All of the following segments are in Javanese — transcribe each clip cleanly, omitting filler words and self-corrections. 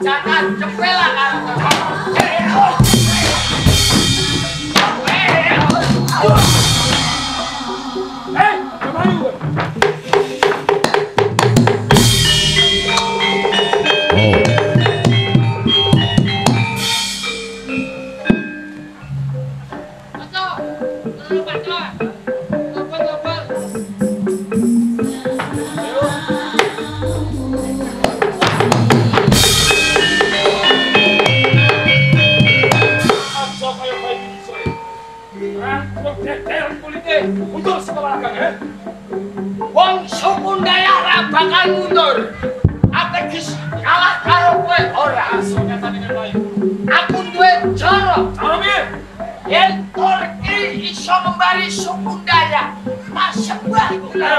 jangan cepela karo. Wong Sukundaya ora bakal mundur. Ategis kalah karo kowe ora asonyatane wae. Aku duwe cara. Cara piye? Yen Turki iso ngembari Sukundaya, tak sembah kula.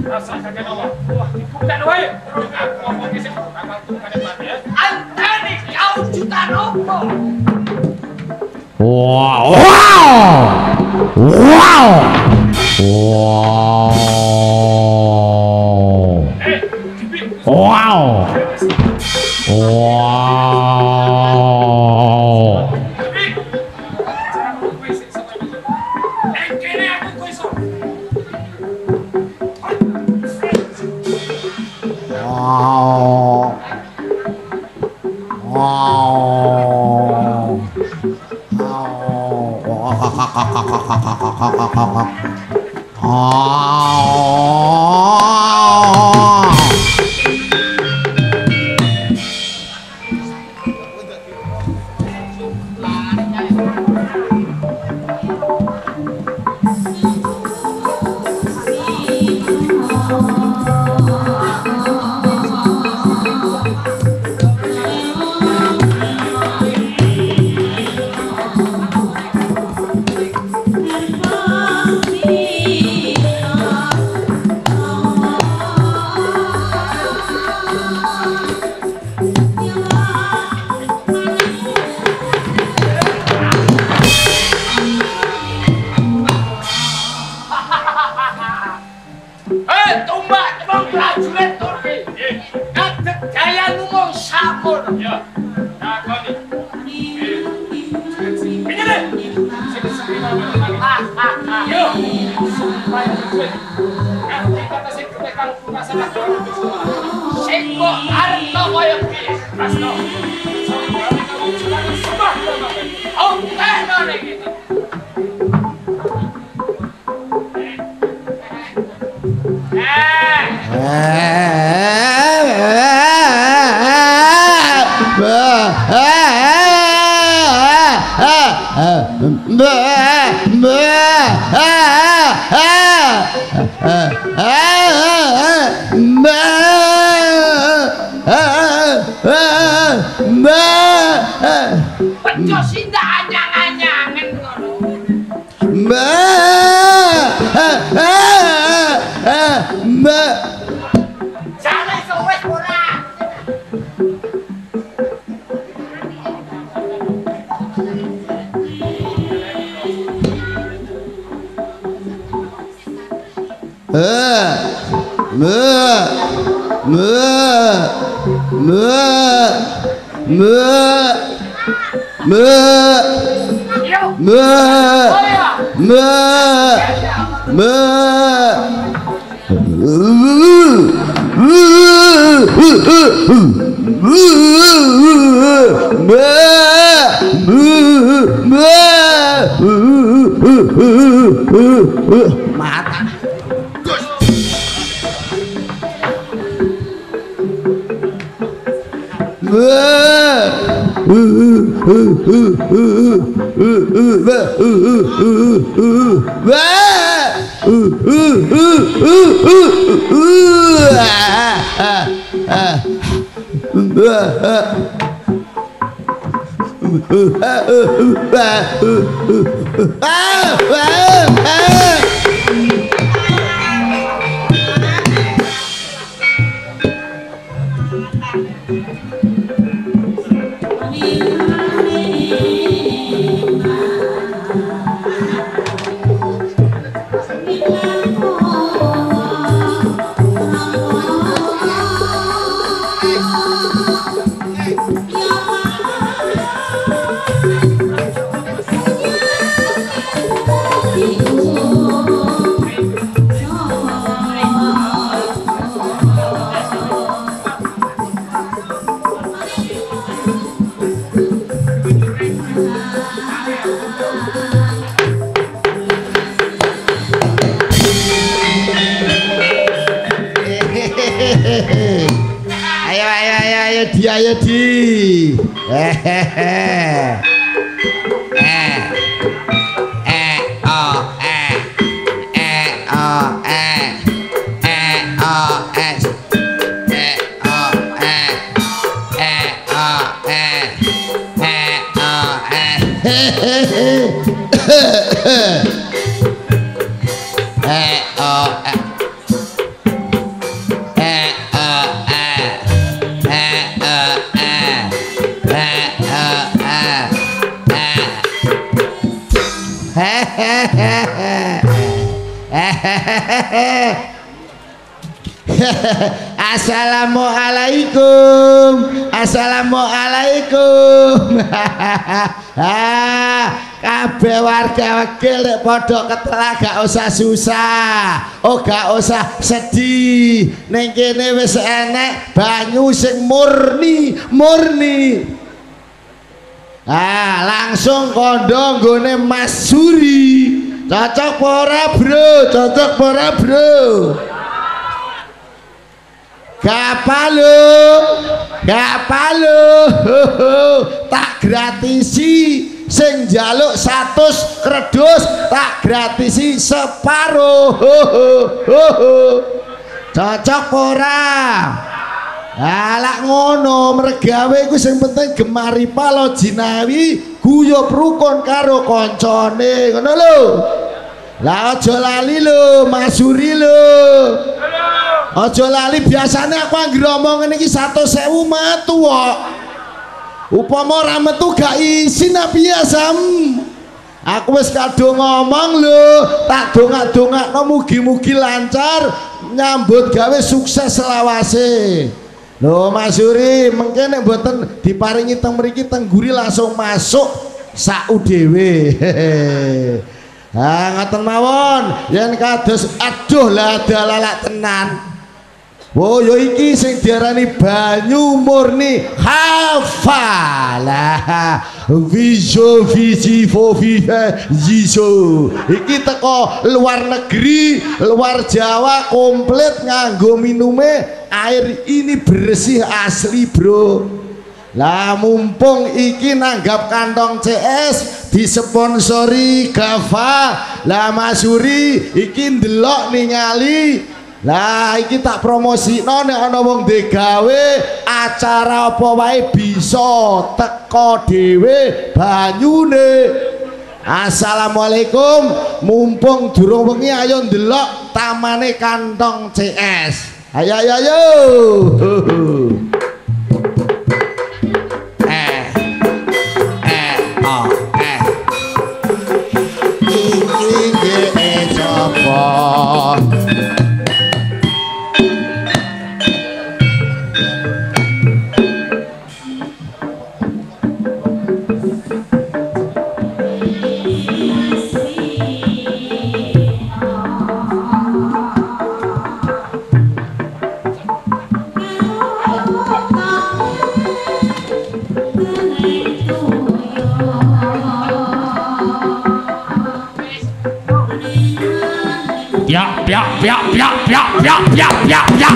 Rasa kakek apa? Wah, dibuktikan wae. Aku ngomong iki sing bakal tukane mati ya. Anteni kau juta nopo. Wow. Wow. Wow. Wow. Wow. Ayo di. Assalamualaikum. Kabeh warga wekil nek padha ketelah gak usah susah, gak usah sedih. Ning kene wis enek banyu sing murni. Langsung kondo nggone Mas Suri. Cocok ora, Bro? Gak palo. Tak gratisi sing njaluk 100 kredus tak gratisi separo. Cocok ora? Lak ngono mergawe iku sing penting gemari palo jinawi guyub rukun karo koncone ngono lho. Lah aja lali lho Mas Suri lho. Aja lali biasane aku anggere omong ngene iki 100.000 metu kok. Upama ora metu gak isin piye Sam? Aku wis kadung ngomong lho, tak dongak-dongakno mugi-mugi lancar nyambut gawe sukses selawase. Lho Mas Suri, mengke nek mboten diparingi teng mriki teng guri langsung masuk sak dhewe. Ngoten mawon, yen kados aduh lah dalalak tenan. Oh yo iki sing diarani banyu murni hafalah viso visi fofihe jiso iki teko luar negeri luar Jawa komplit nganggo minume air ini bersih asli bro. Lah mumpung iki nanggap kantong CS disponsori Gava lah Mas Suri iki ndelok ningali. Lah iki tak promosino nek ana wong digawe acara apa wae bisa teko dhewe banyune. Assalamualaikum, mumpung durung wengi ayo ndelok tamane kantong CS. Ayo. Iki coba. Ya.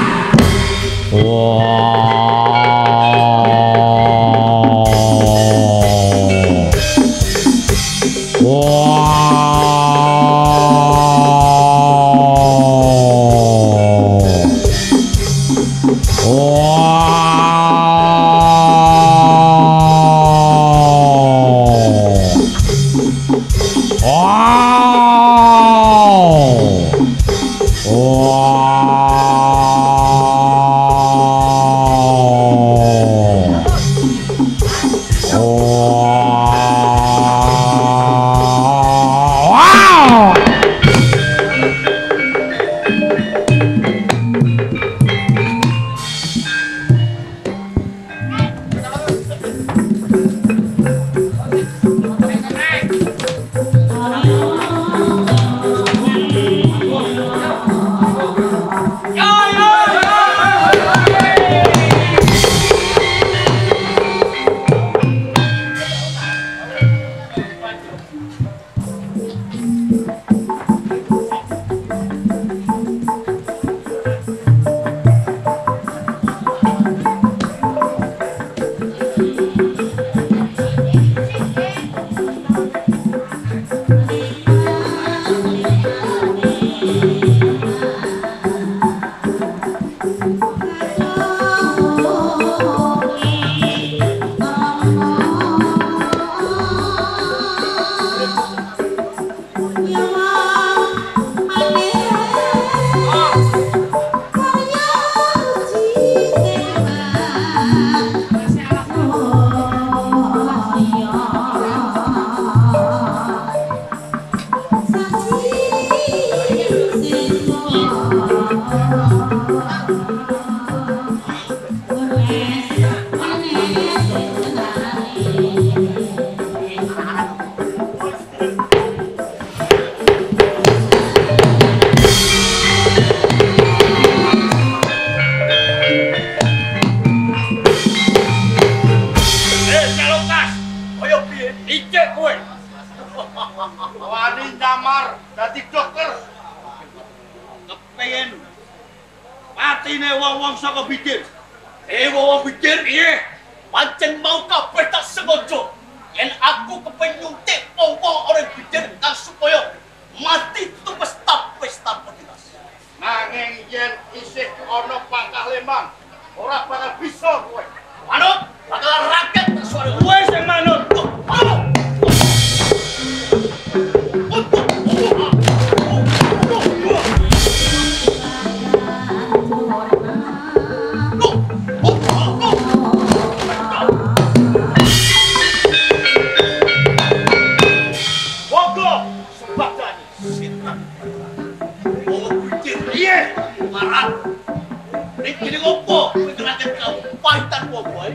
Wani nyamar dadi dokter. Kepengin matine wong-wong saka Bidir. Wong Bidir piye? Pancen mau kabeh tak sengaja. Yen aku kepengin nyuntik wong-wong orang Bidir kang supaya mati tumpes pesta petitas. Nanging yen isih ana Pangkah Lembang, ora bakal bisa kowe. Manut, bakal raket tak suara kowe sing manut. Ini ngopo, kowe kerajan kamu pahitan wong kowe.